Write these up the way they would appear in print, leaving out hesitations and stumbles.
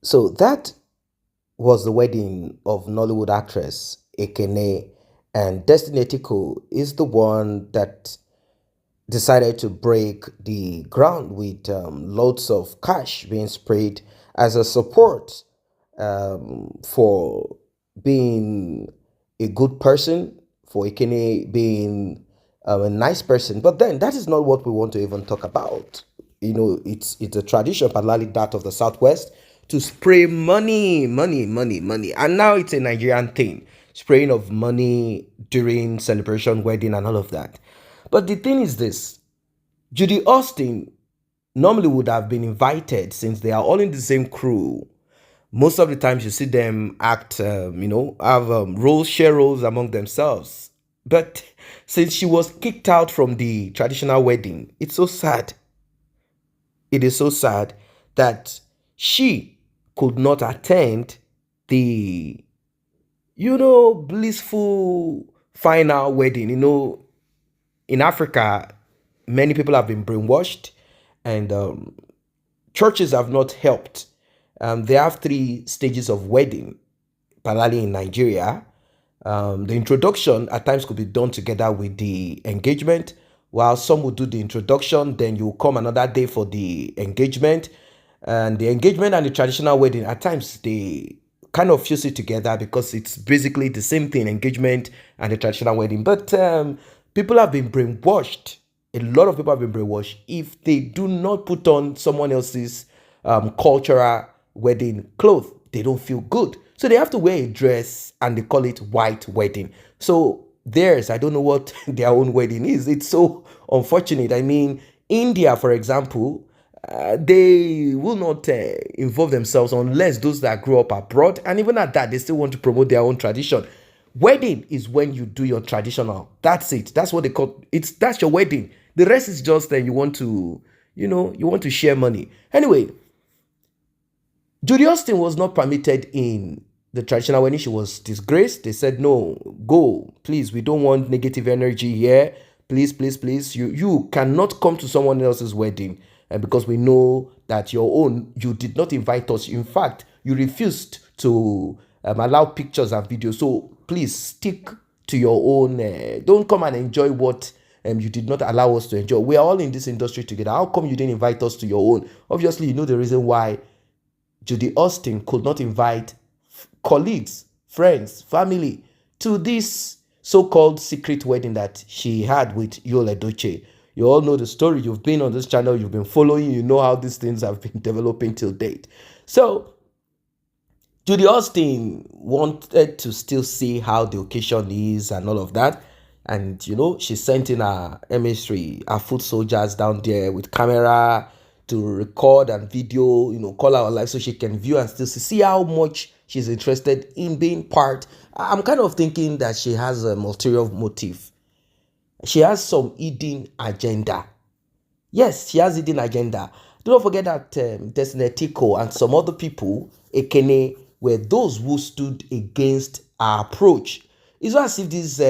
So that was the wedding of Nollywood actress Ekene, and Destiny Etiko is the one that decided to break the ground with loads of cash being sprayed as a support for being a good person, for Ekene being a nice person. But then that is not what we want to even talk about. It's a tradition, particularly that of the Southwest, to spray money, money, money, money. And now it's a Nigerian thing, spraying of money during celebration, wedding, and all of that. But the thing is this: Judy Austin normally would have been invited since they are all in the same crew. Most of the times you see them act, have share roles among themselves. But since she was kicked out from the traditional wedding, it's so sad. It is so sad that she could not attend the, blissful final wedding. In Africa, many people have been brainwashed, and churches have not helped. They have three stages of wedding, particularly in Nigeria. The introduction at times could be done together with the engagement. While some will do the introduction, then you come another day for the engagement. And the engagement and the traditional wedding, at times they kind of fuse it together because it's basically the same thing, engagement and the traditional wedding. But people have been brainwashed. A lot of people have been brainwashed. If they do not put on someone else's cultural wedding clothes, they don't feel good. So they have to wear a dress, and they call it white wedding. So theirs, I don't know what their own wedding is. It's so unfortunate. I mean, India, for example, they will not involve themselves unless those that grew up abroad, and even at that, they still want to promote their own tradition. Wedding is when you do your traditional. That's it. That's what they call it. That's your wedding. The rest is just that you want to, you want to share money. Anyway, Judy Austin was not permitted in the traditional wedding. She was disgraced. They said, no, go, please. We don't want negative energy here. Please, please, please. You cannot come to someone else's wedding. And because we know that you did not invite us. In fact, you refused to allow pictures and videos. So please stick to your own. Don't come and enjoy what you did not allow us to enjoy. We are all in this industry together. How come you didn't invite us to your own? Obviously, you know the reason why Judy Austin could not invite colleagues, friends, family to this so-called secret wedding that she had with Yul Edochie. You all know the story. You've been on this channel. You've been following. You know how these things have been developing till date. So Judy Austin wanted to still see how the occasion is and all of that. And, she sent in her emissary, her foot soldiers down there with camera to record and video, call her live so she can view and still see how much she's interested in being part. I'm kind of thinking that she has a ulterior motive. She has some hidden agenda. Yes, she has hidden agenda. Do not forget that Destiny Etiko and some other people, Ekene, were those who stood against our approach. It's not as if these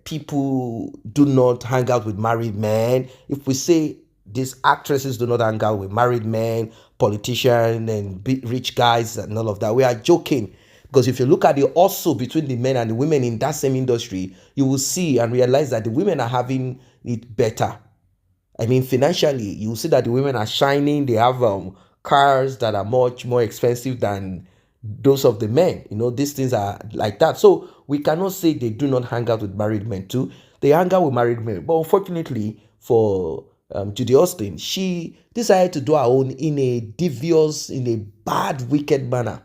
people do not hang out with married men. If we say these actresses do not hang out with married men, politicians, and rich guys and all of that, we are joking. Because if you look at the hustle between the men and the women in that same industry, you will see and realize that the women are having it better. I mean, financially, you will see that the women are shining. They have cars that are much more expensive than those of the men. These things are like that. So we cannot say they do not hang out with married men too. They hang out with married men. But unfortunately, for Judy Austin, she decided to do her own in a devious, in a bad, wicked manner.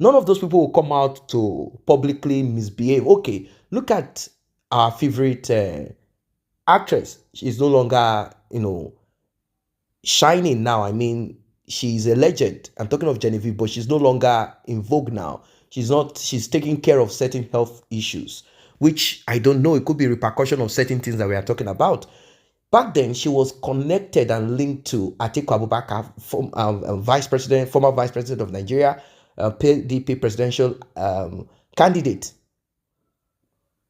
None of those people will come out to publicly misbehave. Okay, look at our favorite actress. She's no longer, shining now. I mean, she's a legend. I'm talking of Genevieve, but she's no longer in vogue now. She's not, she's taking care of certain health issues, which I don't know. It could be repercussion of certain things that we are talking about. Back then, she was connected and linked to Etiko Abubakar, former vice president of Nigeria, PDP presidential candidate.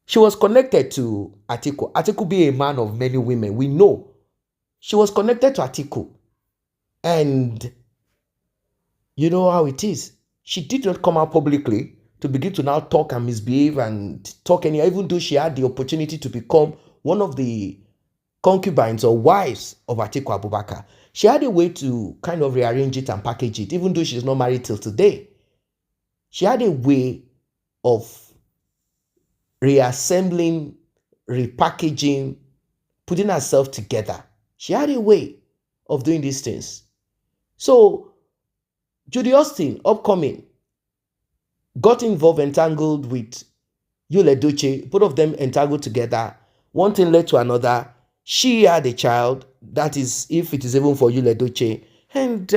She was connected to Etiko. Etiko being a man of many women, we know. She was connected to Etiko. And you know how it is. She did not come out publicly to begin to now talk and misbehave and talk anyhow, even though she had the opportunity to become one of the concubines or wives of Etiko Abubakar. She had a way to kind of rearrange it and package it, even though she's not married till today. She had a way of reassembling, repackaging, putting herself together. She had a way of doing these things. So, Judy Austin, upcoming, got involved, entangled with Yul Edochie, both of them entangled together. One thing led to another. She had a child, that is, if it is even for Yul Edochie. And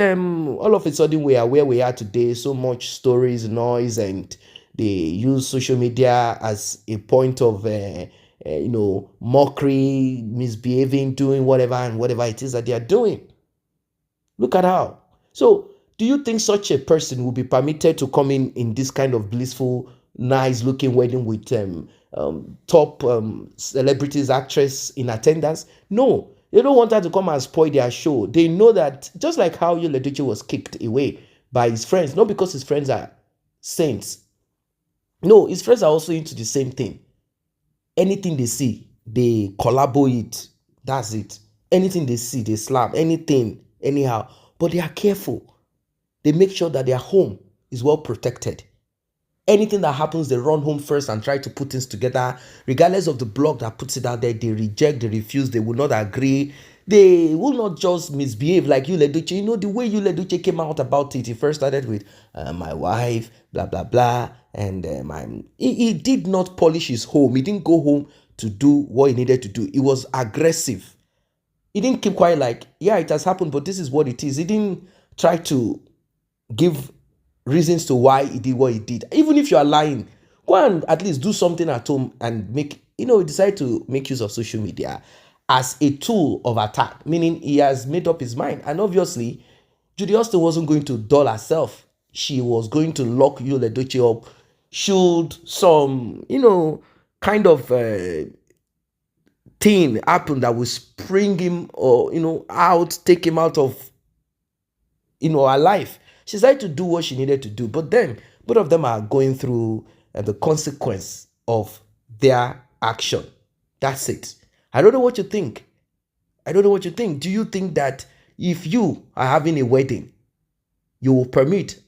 all of a sudden, we are where we are today. So much stories, noise, and they use social media as a point of, mockery, misbehaving, doing whatever and whatever it is that they are doing. Look at how. So, do you think such a person will be permitted to come in this kind of blissful, nice-looking wedding with top celebrities, actress in attendance? No, they don't want her to come and spoil their show. They know that, just like how Yul Edochie was kicked away by his friends, not because his friends are saints. No, his friends are also into the same thing. Anything they see, they collabo it. That's it. Anything they see, they slap. Anything, anyhow. But they are careful. They make sure that their home is well protected. Anything that happens, they run home first and try to put things together. Regardless of the blog that puts it out there, they reject, they refuse, they will not agree. They will not just misbehave like Yul Edochie. You know, the way Yul Edochie came out about it, he first started with my wife, blah, blah, blah. And he did not polish his home. He didn't go home to do what he needed to do. He was aggressive. He didn't keep quiet like, yeah, it has happened, but this is what it is. He didn't try to give reasons to why he did what he did. Even if you are lying, go and at least do something at home and decide to make use of social media as a tool of attack, meaning he has made up his mind. And obviously, Judy Austin wasn't going to dull herself. She was going to lock Yul Edochie up should some, kind of thing happen that will spring him or, out, take him out of, her life. She decided to do what she needed to do. But then both of them are going through the consequence of their action. That's it. I don't know what you think. Do you think that if you are having a wedding, you will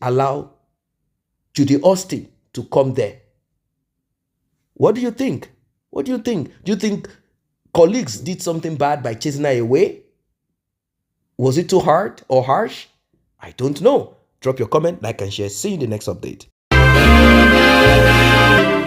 allow Judy Austin to come there? What do you think? Do you think colleagues did something bad by chasing her away? Was it too hard or harsh? I don't know. Drop your comment, like and share. See you in the next update.